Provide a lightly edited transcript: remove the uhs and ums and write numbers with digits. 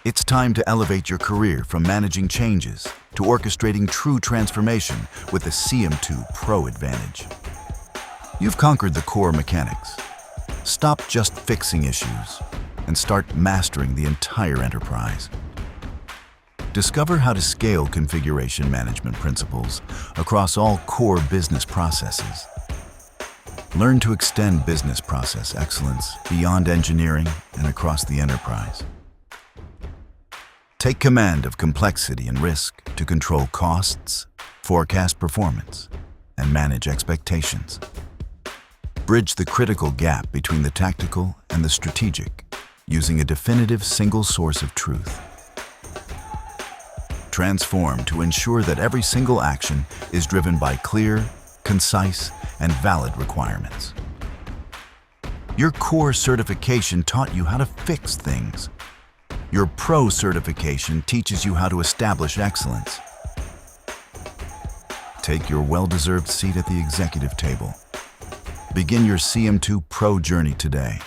It's time to elevate your career from managing changes to orchestrating true transformation with the CM2 Pro Advantage. You've conquered the core mechanics. Stop just fixing issues and start mastering the entire enterprise. Discover how to scale configuration management principles across all core business processes. Learn to extend business process excellence beyond engineering and across the enterprise. Take command of complexity and risk to control costs, forecast performance, and manage expectations. Bridge the critical gap between the tactical and the strategic using a definitive single source of truth. Transform to ensure that every single action is driven by clear, concise, and valid requirements. Your core certification taught you how to fix things. Your Pro certification teaches you how to establish excellence. Take your well-deserved seat at the executive table. Begin your CM2 Pro journey today.